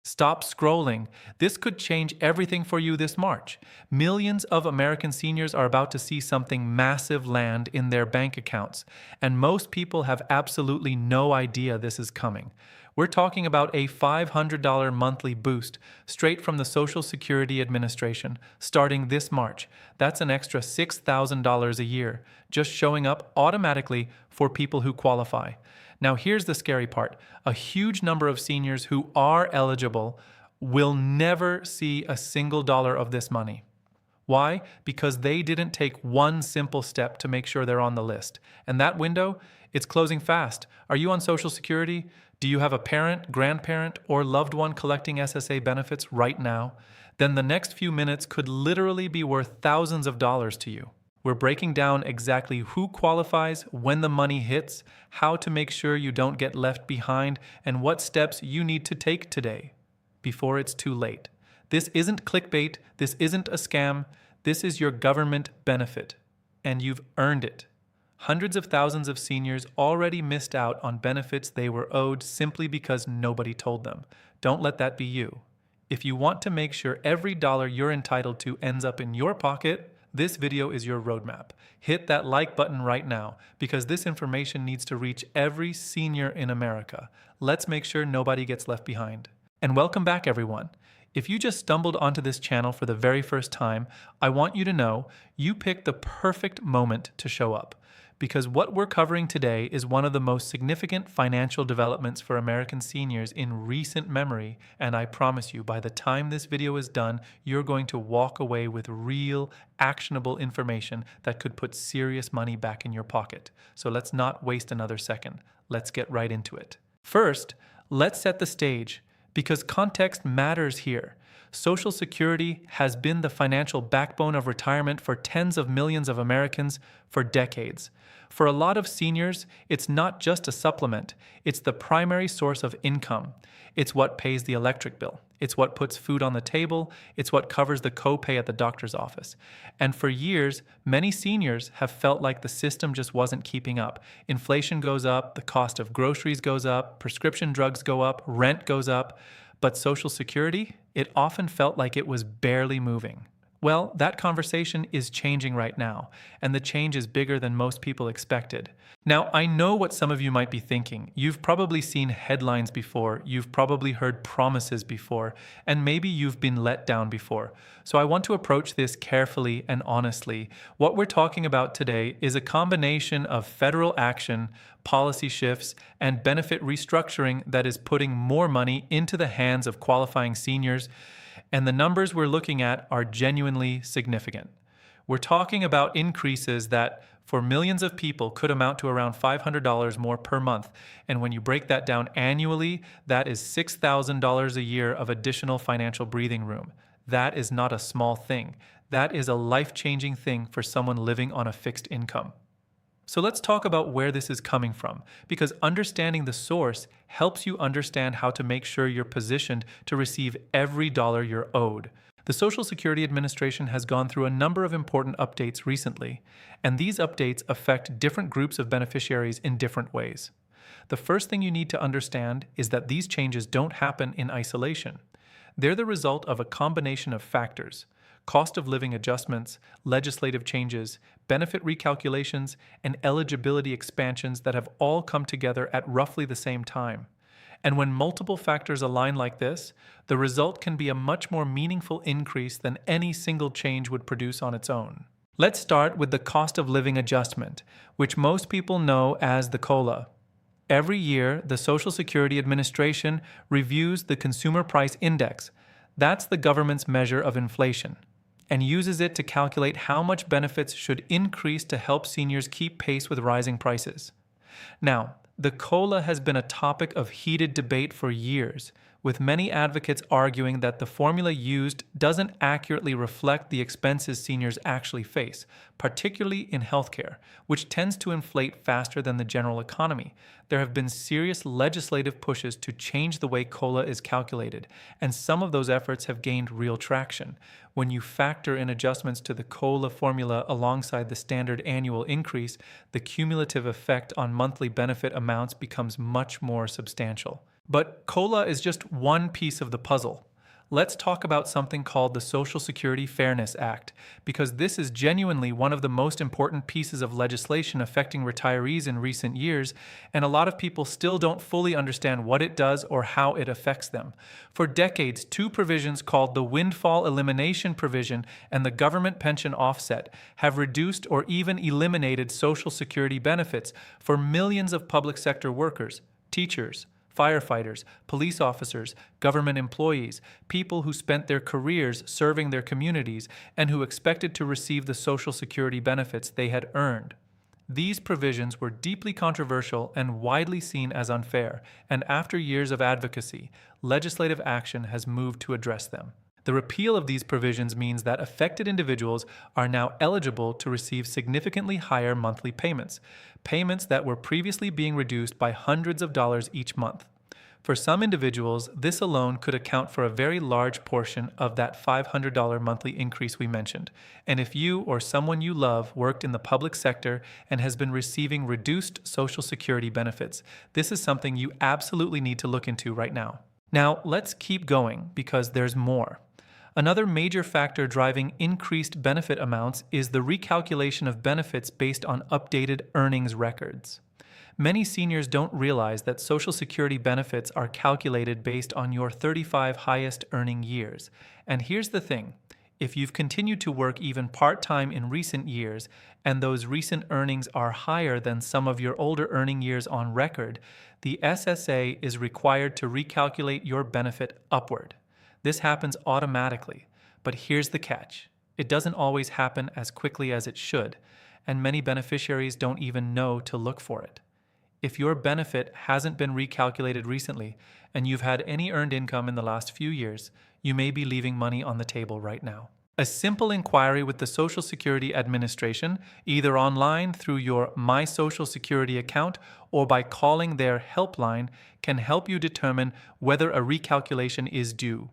Stop scrolling. This could change everything for you this March. Millions of American seniors are about to see something massive land in their bank accounts, and most people have absolutely no idea this is coming. We're talking about a $500 monthly boost straight from the Social Security Administration starting this March. That's an extra $6,000 a year, just showing up automatically for people who qualify. Now, here's the scary part. A huge number of seniors who are eligible will never see a single dollar of this money. Why? Because they didn't take one simple step to make sure they're on the list. And that window, it's closing fast. Are you on Social Security? Do you have a parent, grandparent, or loved one collecting SSA benefits right now? Then the next few minutes could literally be worth thousands of dollars to you. We're breaking down exactly who qualifies, when the money hits, how to make sure you don't get left behind, and what steps you need to take today before it's too late. This isn't clickbait, this isn't a scam, this is your government benefit, and you've earned it. Hundreds of thousands of seniors already missed out on benefits they were owed simply because nobody told them. Don't let that be you. If you want to make sure every dollar you're entitled to ends up in your pocket, this video is your roadmap. Hit that like button right now because this information needs to reach every senior in America. Let's make sure nobody gets left behind. And welcome back, everyone. If you just stumbled onto this channel for the very first time, I want you to know you picked the perfect moment to show up. Because what we're covering today is one of the most significant financial developments for American seniors in recent memory, and I promise you, by the time this video is done, you're going to walk away with real, actionable information that could put serious money back in your pocket. So let's not waste another second. Let's get right into it. First, let's set the stage, because context matters here. Social Security has been the financial backbone of retirement for tens of millions of Americans for decades. For a lot of seniors, it's not just a supplement, it's the primary source of income. It's what pays the electric bill. It's what puts food on the table. It's what covers the copay at the doctor's office. And for years, many seniors have felt like the system just wasn't keeping up. Inflation goes up, the cost of groceries goes up, prescription drugs go up, rent goes up. But Social Security, it often felt like it was barely moving. Well, that conversation is changing right now, and the change is bigger than most people expected. Now, I know what some of you might be thinking. You've probably seen headlines before, you've probably heard promises before, and maybe you've been let down before. So I want to approach this carefully and honestly. What we're talking about today is a combination of federal action, policy shifts, and benefit restructuring that is putting more money into the hands of qualifying seniors. And the numbers we're looking at are genuinely significant. We're talking about increases that, for millions of people, could amount to around $500 more per month. And when you break that down annually, that is $6,000 a year of additional financial breathing room. That is not a small thing. That is a life-changing thing for someone living on a fixed income. So let's talk about where this is coming from, because understanding the source helps you understand how to make sure you're positioned to receive every dollar you're owed. The Social Security Administration has gone through a number of important updates recently, and these updates affect different groups of beneficiaries in different ways. The first thing you need to understand is that these changes don't happen in isolation. They're the result of a combination of factors: cost of living adjustments, legislative changes, benefit recalculations, and eligibility expansions that have all come together at roughly the same time. And when multiple factors align like this, the result can be a much more meaningful increase than any single change would produce on its own. Let's start with the cost of living adjustment, which most people know as the COLA. Every year, the Social Security Administration reviews the Consumer Price Index. That's the government's measure of inflation, and uses it to calculate how much benefits should increase to help seniors keep pace with rising prices. Now, the COLA has been a topic of heated debate for years, with many advocates arguing that the formula used doesn't accurately reflect the expenses seniors actually face, particularly in healthcare, which tends to inflate faster than the general economy. There have been serious legislative pushes to change the way COLA is calculated, and some of those efforts have gained real traction. When you factor in adjustments to the COLA formula alongside the standard annual increase, the cumulative effect on monthly benefit amounts becomes much more substantial. But COLA is just one piece of the puzzle. Let's talk about something called the Social Security Fairness Act, because this is genuinely one of the most important pieces of legislation affecting retirees in recent years, and a lot of people still don't fully understand what it does or how it affects them. For decades, two provisions called the Windfall Elimination Provision and the Government Pension Offset have reduced or even eliminated Social Security benefits for millions of public sector workers, teachers, firefighters, police officers, government employees, people who spent their careers serving their communities and who expected to receive the Social Security benefits they had earned. These provisions were deeply controversial and widely seen as unfair, and after years of advocacy, legislative action has moved to address them. The repeal of these provisions means that affected individuals are now eligible to receive significantly higher monthly payments, payments that were previously being reduced by hundreds of dollars each month. For some individuals, this alone could account for a very large portion of that $500 monthly increase we mentioned. And if you or someone you love worked in the public sector and has been receiving reduced Social Security benefits, this is something you absolutely need to look into right now. Now, let's keep going because there's more. Another major factor driving increased benefit amounts is the recalculation of benefits based on updated earnings records. Many seniors don't realize that Social Security benefits are calculated based on your 35 highest earning years. And here's the thing. If you've continued to work even part-time in recent years, and those recent earnings are higher than some of your older earning years on record, the SSA is required to recalculate your benefit upward. This happens automatically, but here's the catch. It doesn't always happen as quickly as it should, and many beneficiaries don't even know to look for it. If your benefit hasn't been recalculated recently, and you've had any earned income in the last few years, you may be leaving money on the table right now. A simple inquiry with the Social Security Administration, either online through your My Social Security account or by calling their helpline, can help you determine whether a recalculation is due.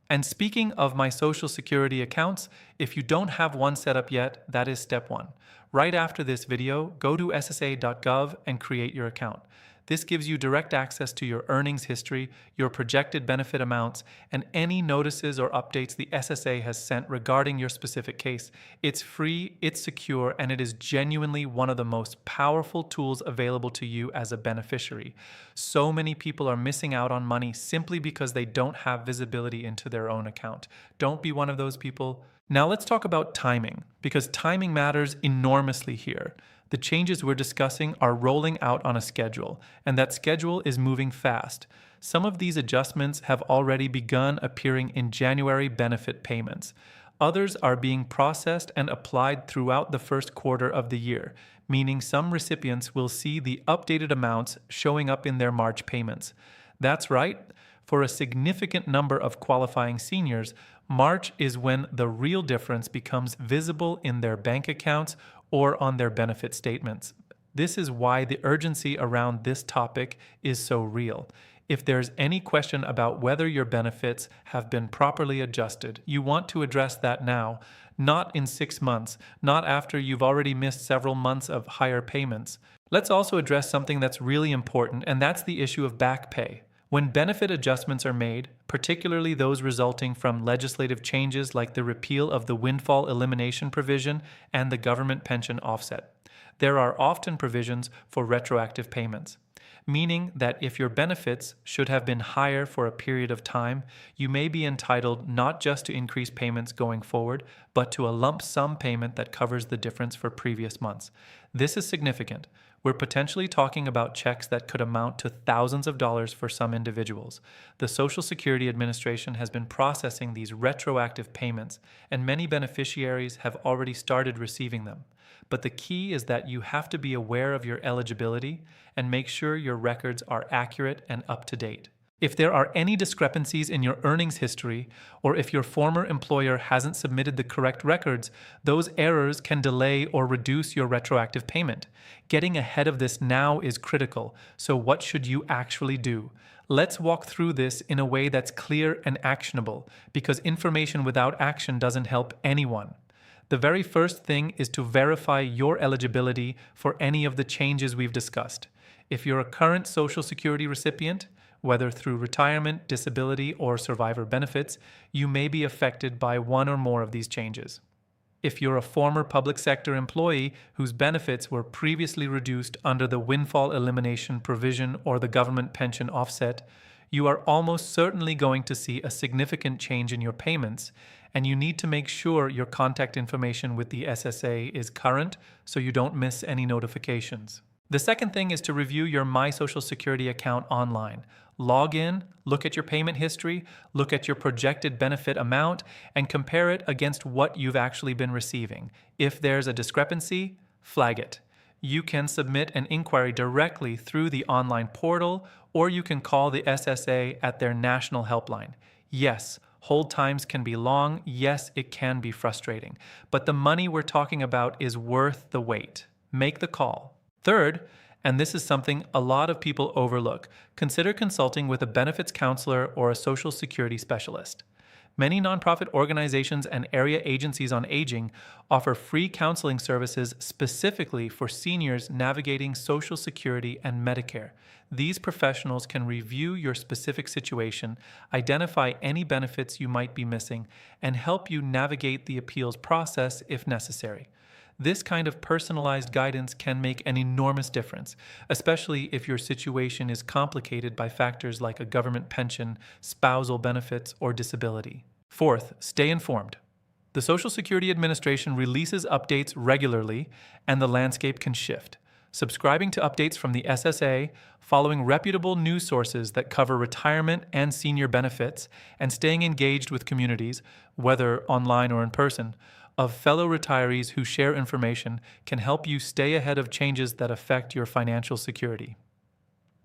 And speaking of My Social Security accounts, if you don't have one set up yet, that is step one. Right after this video, go to SSA.gov and create your account. This gives you direct access to your earnings history, your projected benefit amounts, and any notices or updates the SSA has sent regarding your specific case. It's free, it's secure, and it is genuinely one of the most powerful tools available to you as a beneficiary. So many people are missing out on money simply because they don't have visibility into their own account. Don't be one of those people. Now let's talk about timing, because timing matters enormously here. The changes we're discussing are rolling out on a schedule, and that schedule is moving fast. Some of these adjustments have already begun appearing in January benefit payments. Others are being processed and applied throughout the first quarter of the year, meaning some recipients will see the updated amounts showing up in their March payments. That's right. For a significant number of qualifying seniors, March is when the real difference becomes visible in their bank accounts or on their benefit statements. This is why the urgency around this topic is so real. If there's any question about whether your benefits have been properly adjusted, you want to address that now, not in 6 months, not after you've already missed several months of higher payments. Let's also address something that's really important, and that's the issue of back pay. When benefit adjustments are made, particularly those resulting from legislative changes like the repeal of the Windfall Elimination Provision and the Government Pension Offset, there are often provisions for retroactive payments, meaning that if your benefits should have been higher for a period of time, you may be entitled not just to increased payments going forward, but to a lump sum payment that covers the difference for previous months. This is significant. We're potentially talking about checks that could amount to thousands of dollars for some individuals. The Social Security Administration has been processing these retroactive payments, and many beneficiaries have already started receiving them. But the key is that you have to be aware of your eligibility and make sure your records are accurate and up to date. If there are any discrepancies in your earnings history, or if your former employer hasn't submitted the correct records, those errors can delay or reduce your retroactive payment. Getting ahead of this now is critical, so what should you actually do? Let's walk through this in a way that's clear and actionable, because information without action doesn't help anyone. The very first thing is to verify your eligibility for any of the changes we've discussed. If you're a current Social Security recipient, Whether through retirement, disability, or survivor benefits, you may be affected by one or more of these changes. If you're a former public sector employee whose benefits were previously reduced under the windfall elimination provision or the government pension offset, you are almost certainly going to see a significant change in your payments, and you need to make sure your contact information with the SSA is current so you don't miss any notifications. The second thing is to review your My Social Security account online. Log in, look at your payment history, look at your projected benefit amount, and compare it against what you've actually been receiving. If there's a discrepancy, flag it. You can submit an inquiry directly through the online portal, or you can call the SSA at their national helpline. Yes, hold times can be long. Yes, it can be frustrating. But the money we're talking about is worth the wait. Make the call. Third, and this is something a lot of people overlook, consider consulting with a benefits counselor or a Social Security specialist. Many nonprofit organizations and area agencies on aging offer free counseling services specifically for seniors navigating Social Security and Medicare. These professionals can review your specific situation, identify any benefits you might be missing, and help you navigate the appeals process if necessary. This kind of personalized guidance can make an enormous difference, especially if your situation is complicated by factors like a government pension, spousal benefits, or disability. Fourth, stay informed. The Social Security Administration releases updates regularly, and the landscape can shift. Subscribing to updates from the SSA, following reputable news sources that cover retirement and senior benefits, and staying engaged with communities, whether online or in person, of fellow retirees who share information can help you stay ahead of changes that affect your financial security.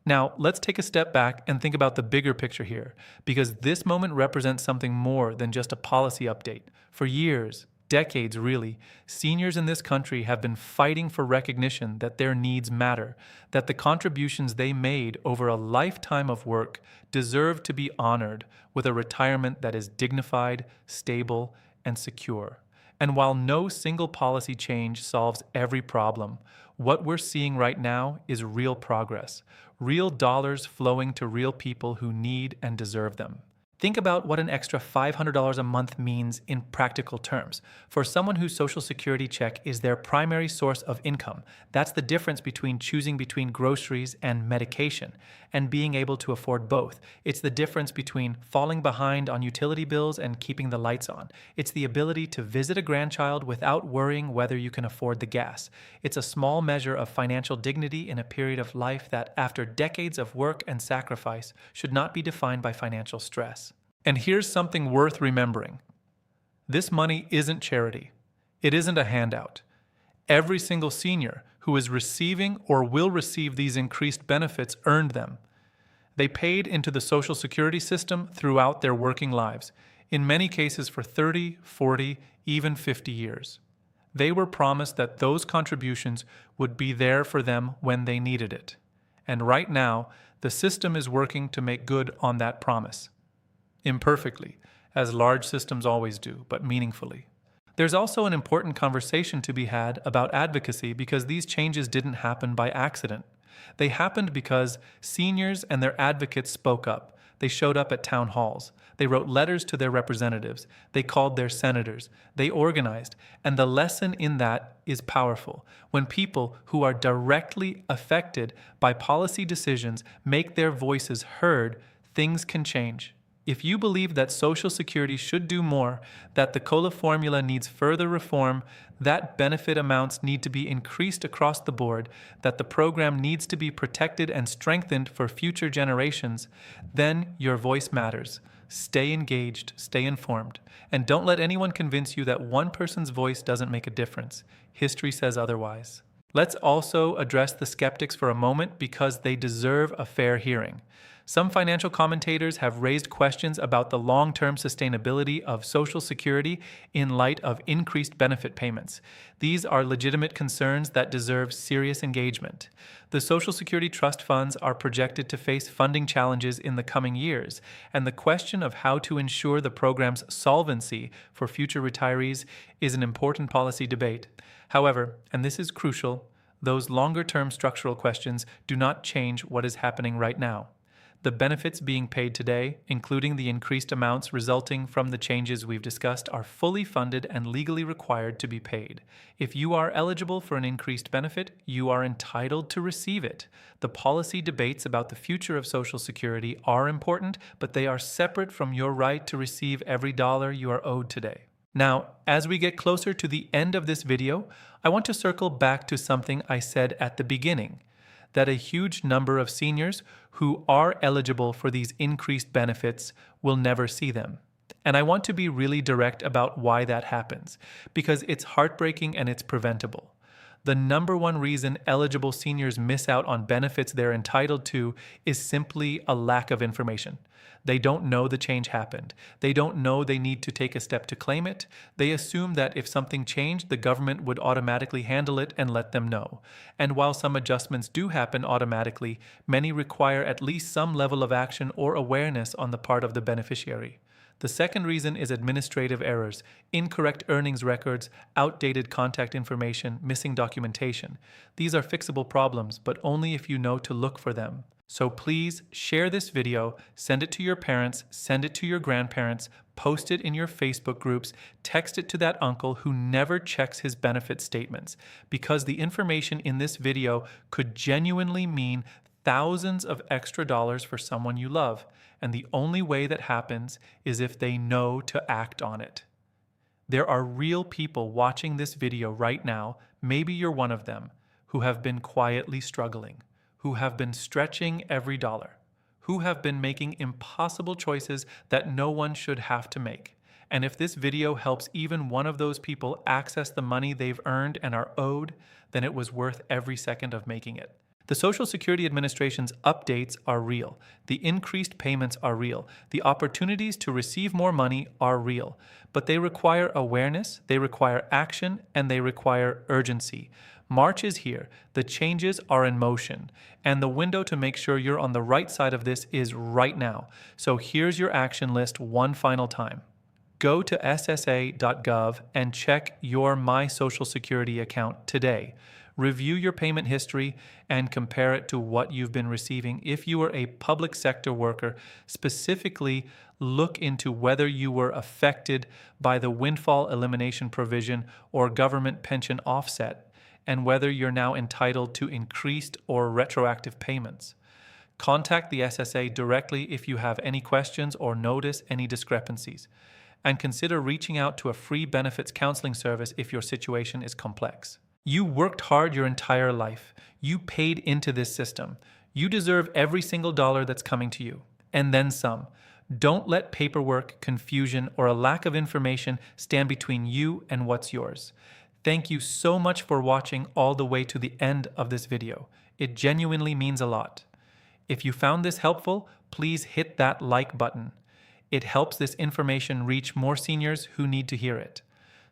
Now, let's take a step back and think about the bigger picture here, because this moment represents something more than just a policy update. For years, decades really, seniors in this country have been fighting for recognition that their needs matter, that the contributions they made over a lifetime of work deserve to be honored with a retirement that is dignified, stable, and secure. And while no single policy change solves every problem, what we're seeing right now is real progress, real dollars flowing to real people who need and deserve them. Think about what an extra $500 a month means in practical terms. For someone whose Social Security check is their primary source of income, that's the difference between choosing between groceries and medication and being able to afford both. It's the difference between falling behind on utility bills and keeping the lights on. It's the ability to visit a grandchild without worrying whether you can afford the gas. It's a small measure of financial dignity in a period of life that, after decades of work and sacrifice, should not be defined by financial stress. And here's something worth remembering. This money isn't charity. It isn't a handout. Every single senior who is receiving or will receive these increased benefits earned them. They paid into the Social Security system throughout their working lives, in many cases for 30, 40, even 50 years. They were promised that those contributions would be there for them when they needed it. And right now, the system is working to make good on that promise. Imperfectly, as large systems always do, but meaningfully. There's also an important conversation to be had about advocacy because these changes didn't happen by accident. They happened because seniors and their advocates spoke up. They showed up at town halls. They wrote letters to their representatives. They called their senators. They organized. And the lesson in that is powerful. When people who are directly affected by policy decisions make their voices heard, things can change. If you believe that Social Security should do more, that the COLA formula needs further reform, that benefit amounts need to be increased across the board, that the program needs to be protected and strengthened for future generations, then your voice matters. Stay engaged, stay informed, and don't let anyone convince you that one person's voice doesn't make a difference. History says otherwise. Let's also address the skeptics for a moment because they deserve a fair hearing. Some financial commentators have raised questions about the long-term sustainability of Social Security in light of increased benefit payments. These are legitimate concerns that deserve serious engagement. The Social Security trust funds are projected to face funding challenges in the coming years, and the question of how to ensure the program's solvency for future retirees is an important policy debate. However, and this is crucial, those longer-term structural questions do not change what is happening right now. The benefits being paid today, including the increased amounts resulting from the changes we've discussed, are fully funded and legally required to be paid. If you are eligible for an increased benefit, you are entitled to receive it. The policy debates about the future of Social Security are important, but they are separate from your right to receive every dollar you are owed today. Now, as we get closer to the end of this video, I want to circle back to something I said at the beginning, that a huge number of seniors who are eligible for these increased benefits will never see them. And I want to be really direct about why that happens, because it's heartbreaking and it's preventable. The number one reason eligible seniors miss out on benefits they're entitled to is simply a lack of information. They don't know the change happened. They don't know they need to take a step to claim it. They assume that if something changed, the government would automatically handle it and let them know. And while some adjustments do happen automatically, many require at least some level of action or awareness on the part of the beneficiary. The second reason is administrative errors, incorrect earnings records, outdated contact information, missing documentation. These are fixable problems, but only if you know to look for them. So please share this video, send it to your parents, send it to your grandparents, post it in your Facebook groups, text it to that uncle who never checks his benefit statements, because the information in this video could genuinely mean thousands of extra dollars for someone you love, and the only way that happens is if they know to act on it. There are real people watching this video right now, maybe you're one of them, who have been quietly struggling, who have been stretching every dollar, who have been making impossible choices that no one should have to make. And if this video helps even one of those people access the money they've earned and are owed, then it was worth every second of making it. The Social Security Administration's updates are real. The increased payments are real. The opportunities to receive more money are real. But they require awareness, they require action, and they require urgency. March is here. The changes are in motion. And the window to make sure you're on the right side of this is right now. So here's your action list one final time. Go to SSA.gov and check your My Social Security account today. Review your payment history and compare it to what you've been receiving. If you are a public sector worker, specifically look into whether you were affected by the windfall elimination provision or government pension offset, and whether you're now entitled to increased or retroactive payments. Contact the SSA directly if you have any questions or notice any discrepancies. And consider reaching out to a free benefits counseling service if your situation is complex. You worked hard your entire life. You paid into this system. You deserve every single dollar that's coming to you, and then some. Don't let paperwork, confusion, or a lack of information stand between you and what's yours. Thank you so much for watching all the way to the end of this video. It genuinely means a lot. If you found this helpful, please hit that like button. It helps this information reach more seniors who need to hear it.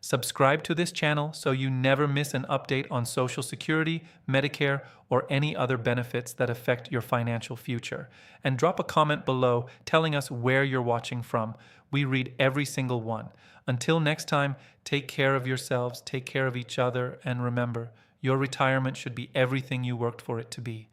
Subscribe to this channel so you never miss an update on Social Security, Medicare, or any other benefits that affect your financial future. And drop a comment below telling us where you're watching from. We read every single one. Until next time, take care of yourselves, take care of each other, and remember, your retirement should be everything you worked for it to be.